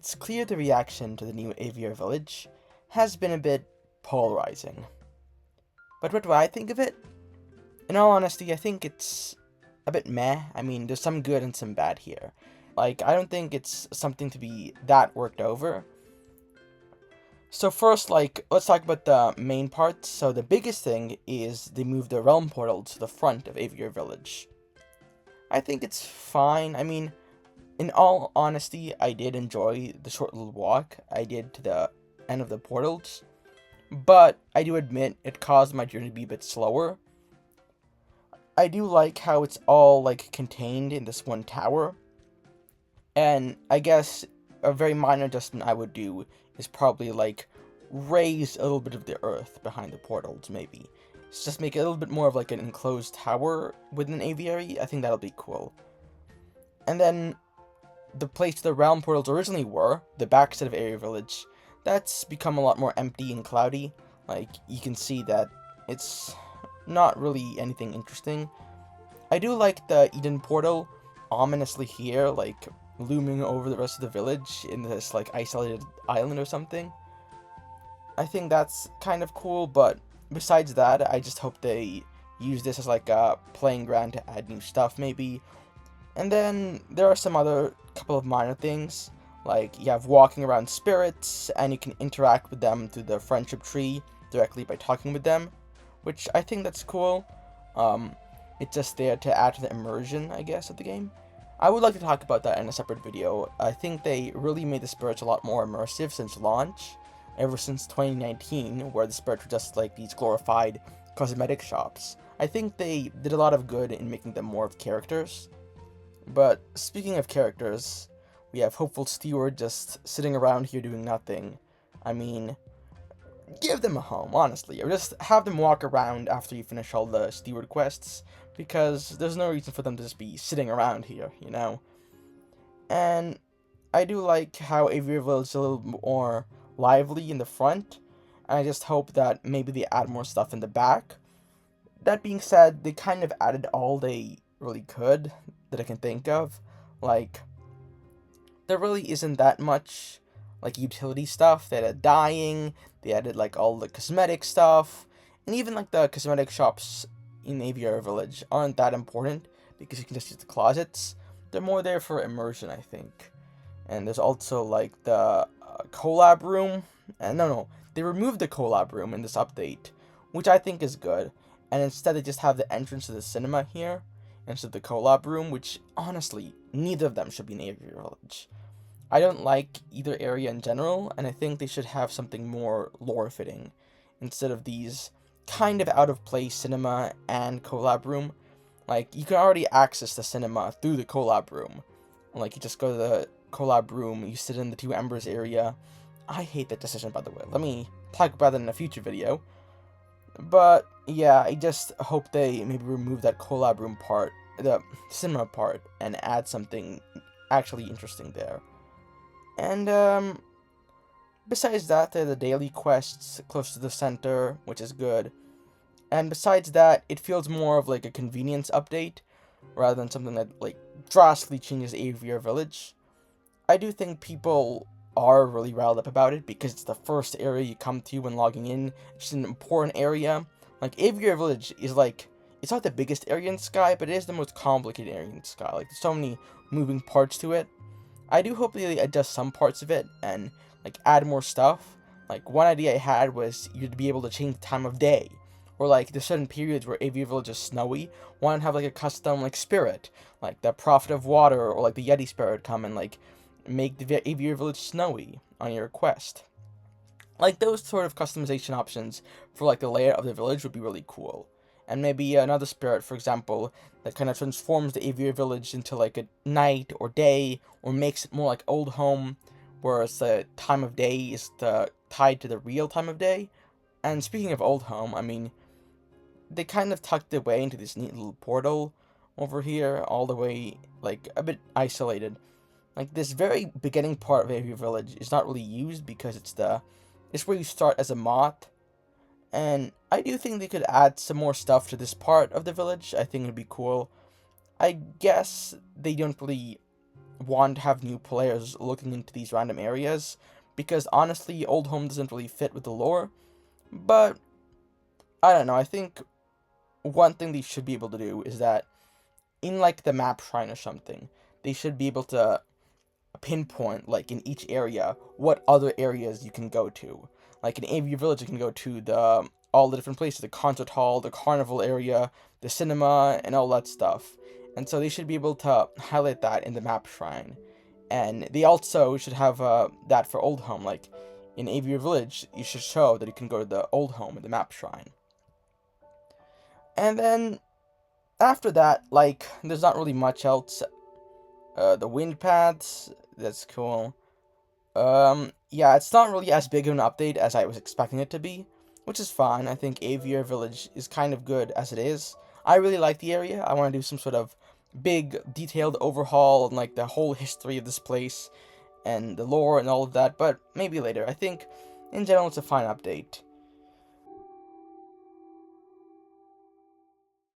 it's clear the reaction to the new aviary village has been a bit polarizing. But what do I think of it? In all honesty, I think it's a bit meh. I mean, there's some good and some bad here. Like, I don't think it's something to be that worked over. So first, let's talk about the main parts. So the biggest thing is they moved the realm portal to the front of Aviary Village. I think it's fine. I mean, in all honesty, I did enjoy the short little walk I did to the end of the portals. But I do admit it caused my journey to be a bit slower. I do like how it's all, contained in this one tower. And I guess a very minor adjustment I would do is probably, raise a little bit of the earth behind the portals, maybe. So just make it a little bit more of, an enclosed tower within an aviary. I think that'll be cool. And then, the place the realm portals originally were, the backside of Aviary Village, that's become a lot more empty and cloudy. You can see that it's not really anything interesting. I do like the Eden portal ominously here, looming over the rest of the village in this, isolated island or something. I think that's kind of cool, but besides that, I just hope they use this as, a playing ground to add new stuff, maybe. And then, there are some other couple of minor things, you have walking around spirits, and you can interact with them through the friendship tree directly by talking with them, which I think that's cool. It's just there to add to the immersion, I guess, of the game. I would like to talk about that in a separate video. I think they really made the spirits a lot more immersive since launch, ever since 2019, where the spirits were just these glorified cosmetic shops. I think they did a lot of good in making them more of characters. But speaking of characters, we have Hopeful Steward just sitting around here doing nothing. I mean, give them a home, honestly, or just have them walk around after you finish all the steward quests, because there's no reason for them to just be sitting around here, you know? And I do like how Aviary Village is a little more lively in the front, and I just hope that maybe they add more stuff in the back. That being said, they kind of added all they really could that I can think of. There really isn't that much, utility stuff. They added dyeing, they added, all the cosmetic stuff, and even, the cosmetic shops in Aviary Village aren't that important, because you can just use the closets. They're more there for immersion, I think. And there's also, the collab room, and no, they removed the collab room in this update, which I think is good, and instead they just have the entrance to the cinema here, instead of the collab room, which, honestly, neither of them should be in Aviary Village. I don't like either area in general, and I think they should have something more lore-fitting, instead of these kind of out-of-place cinema and collab room. You can already access the cinema through the collab room. You just go to the collab room, you sit in the Two Embers area. I hate that decision, by the way. Let me talk about it in a future video. But, yeah, I just hope they maybe remove that collab room part, the cinema part, and add something actually interesting there. And, besides that, there are the daily quests close to the center, which is good. And besides that, it feels more of, a convenience update, rather than something that, drastically changes Aviary Village. I do think people are really riled up about it, because it's the first area you come to when logging in. It's an important area. Aviary Village is, it's not the biggest area in Sky, but it is the most complicated area in Sky. There's so many moving parts to it. I do hope they adjust some parts of it, and, add more stuff. One idea I had was you'd be able to change the time of day. Or, there's certain periods where Aviary Village is snowy. Why not have, a custom, spirit? The Prophet of Water, or, the Yeti Spirit come and, make the Aviary Village snowy on your quest. Those sort of customization options for, the layout of the village would be really cool. And maybe another spirit, for example, that kind of transforms the Aviary Village into, a night or day, or makes it more like Old Home, whereas the time of day is tied to the real time of day. And speaking of Old Home, I mean, they kind of tucked it away into this neat little portal over here, all the way, a bit isolated. This very beginning part of Aviary Village is not really used, because it's where you start as a moth. And I do think they could add some more stuff to this part of the village. I think it'd be cool. I guess they don't really want to have new players looking into these random areas, because honestly, Old Home doesn't really fit with the lore. But I don't know. I think one thing they should be able to do is that in like the map shrine or something, they should be able to pinpoint like in each area what other areas you can go to. Like in Aviary Village, you can go to the all the different places: the concert hall, the carnival area, the cinema, and all that stuff. And so they should be able to highlight that in the map shrine. And they also should have that for Old Home. Like in Aviary Village, you should show that you can go to the Old Home in the map shrine. And then after that, like, there's not really much else. The wind paths, that's cool. Yeah, it's not really as big of an update as I was expecting it to be, which is fine. I think Aviary Village is kind of good as it is. I really like the area. I want to do some sort of big, detailed overhaul on, like, the whole history of this place, and the lore and all of that, but maybe later. I think, in general, it's a fine update.